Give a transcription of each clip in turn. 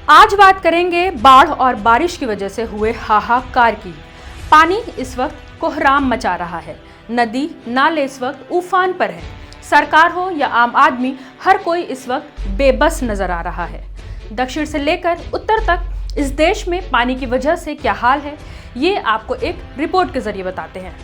आज बात करेंगे बाढ़ और बारिश की वजह से हुए हाहाकार की। पानी इस वक्त कोहराम मचा रहा है, नदी नाले इस वक्त उफान पर है। सरकार हो या आम आदमी, हर कोई इस वक्त बेबस नजर आ रहा है। दक्षिण से लेकर उत्तर तक इस देश में पानी की वजह से क्या हाल है, ये आपको एक रिपोर्ट के जरिए बताते हैं।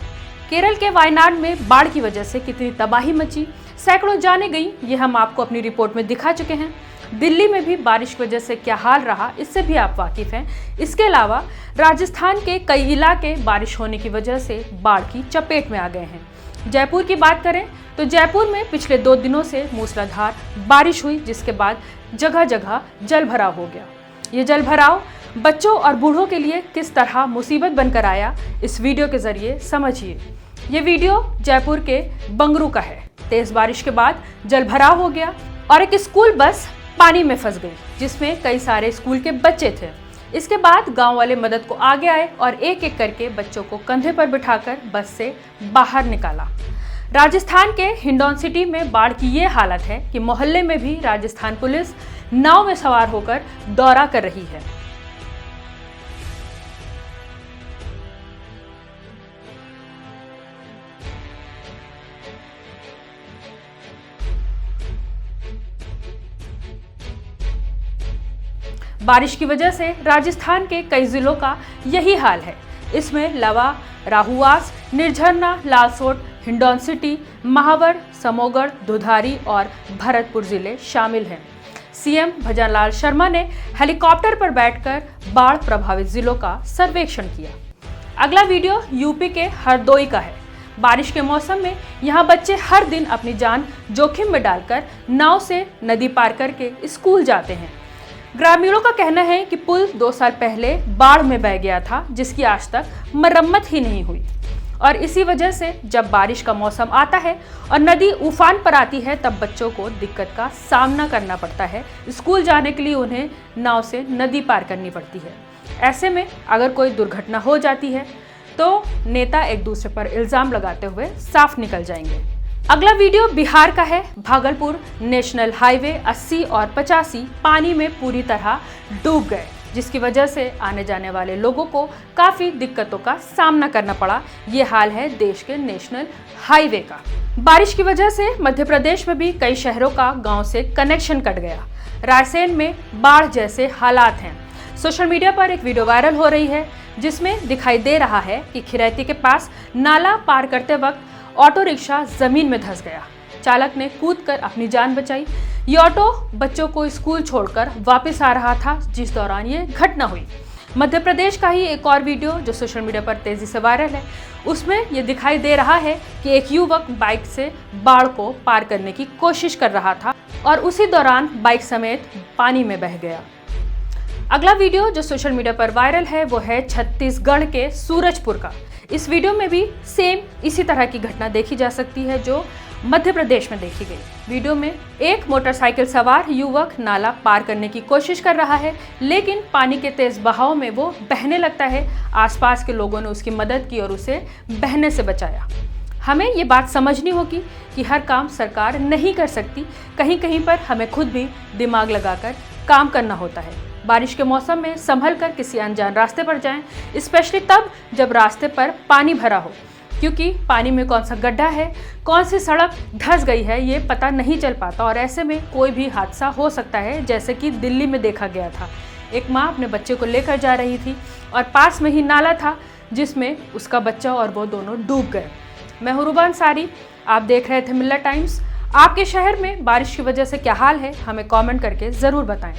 केरल के वायनाड में बाढ़ की वजह से कितनी तबाही मची, सैकड़ों जानें गई, ये हम आपको अपनी रिपोर्ट में दिखा चुके हैं। दिल्ली में भी बारिश की वजह से क्या हाल रहा, इससे भी आप वाकिफ हैं। इसके अलावा राजस्थान के कई इलाके बारिश होने की वजह से बाढ़ की चपेट में आ गए हैं। जयपुर की बात करें तो जयपुर में पिछले 2 दिनों से मूसलाधार बारिश हुई, जिसके बाद जगह जगह जल भराव हो गया। ये जल भराव बच्चों और बूढ़ों के लिए किस तरह मुसीबत बनकर आया, इस वीडियो के जरिए समझिए। ये वीडियो जयपुर के बंगरू का है। तेज बारिश के बाद जल भराव हो गया और एक स्कूल बस पानी में फंस गई, जिसमें कई सारे स्कूल के बच्चे थे। इसके बाद गांव वाले मदद को आगे आए और एक एक करके बच्चों को कंधे पर बिठाकर बस से बाहर निकाला। राजस्थान के हिंडौन सिटी में बाढ़ की ये हालत है कि मोहल्ले में भी राजस्थान पुलिस नाव में सवार होकर दौरा कर रही है। बारिश की वजह से राजस्थान के कई जिलों का यही हाल है। इसमें लवा, राहुआस, निर्झरना, लालसोट, हिंडौन सिटी, महावर, समोगढ़, दुधारी और भरतपुर जिले शामिल हैं। सीएम भजनलाल शर्मा ने हेलीकॉप्टर पर बैठकर बाढ़ प्रभावित जिलों का सर्वेक्षण किया। अगला वीडियो यूपी के हरदोई का है। बारिश के मौसम में यहाँ बच्चे हर दिन अपनी जान जोखिम में डालकर नाव से नदी पार करके स्कूल जाते हैं। ग्रामीणों का कहना है कि पुल 2 साल पहले बाढ़ में बह गया था, जिसकी आज तक मरम्मत ही नहीं हुई। और इसी वजह से जब बारिश का मौसम आता है और नदी उफान पर आती है, तब बच्चों को दिक्कत का सामना करना पड़ता है। स्कूल जाने के लिए उन्हें नाव से नदी पार करनी पड़ती है। ऐसे में अगर कोई दुर्घटना हो जाती है तो नेता एक दूसरे पर इल्जाम लगाते हुए साफ निकल जाएंगे। अगला वीडियो बिहार का है। भागलपुर नेशनल हाईवे 80 और 85 पानी में पूरी तरह डूब गए, जिसकी वजह से आने जाने वाले लोगों को काफ़ी दिक्कतों का सामना करना पड़ा। ये हाल है देश के नेशनल हाईवे का। बारिश की वजह से मध्य प्रदेश में भी कई शहरों का गांव से कनेक्शन कट गया। रायसेन में बाढ़ जैसे हालात हैं। सोशल मीडिया पर एक वीडियो वायरल हो रही है, जिसमें दिखाई दे रहा है कि खिरैती के पास नाला पार करते वक्त ऑटो रिक्शा जमीन में धंस गया। चालक ने कूदकर अपनी जान बचाई। ये ऑटो बच्चों को स्कूल छोड़कर वापस आ रहा था, जिस दौरान ये घटना हुई। मध्य प्रदेश का ही एक और वीडियो जो सोशल मीडिया पर तेजी से वायरल है, उसमें ये दिखाई दे रहा है कि एक युवक बाइक से बाढ़ को पार करने की कोशिश कर रहा था और उसी दौरान बाइक समेत पानी में बह गया। अगला वीडियो जो सोशल मीडिया पर वायरल है वो है छत्तीसगढ़ के सूरजपुर का। इस वीडियो में भी सेम इसी तरह की घटना देखी जा सकती है जो मध्य प्रदेश में देखी गई। वीडियो में एक मोटरसाइकिल सवार युवक नाला पार करने की कोशिश कर रहा है, लेकिन पानी के तेज बहाव में वो बहने लगता है। आसपास के लोगों ने उसकी मदद की और उसे बहने से बचाया। हमें ये बात समझनी होगी कि हर काम सरकार नहीं कर सकती, कहीं कहीं पर हमें खुद भी दिमाग लगाकर काम करना होता है। बारिश के मौसम में संभल कर किसी अनजान रास्ते पर जाएं, स्पेशली तब जब रास्ते पर पानी भरा हो, क्योंकि पानी में कौन सा गड्ढा है, कौन सी सड़क धंस गई है, ये पता नहीं चल पाता और ऐसे में कोई भी हादसा हो सकता है, जैसे कि दिल्ली में देखा गया था। एक माँ अपने बच्चे को लेकर जा रही थी और पास में ही नाला था, जिसमें उसका बच्चा और वो दोनों डूब गए। मैं हूं रूबा अंसारी, आप देख रहे थे मिल्लत टाइम्स। आपके शहर में बारिश की वजह से क्या हाल है, हमें कमेंट करके ज़रूर बताएं।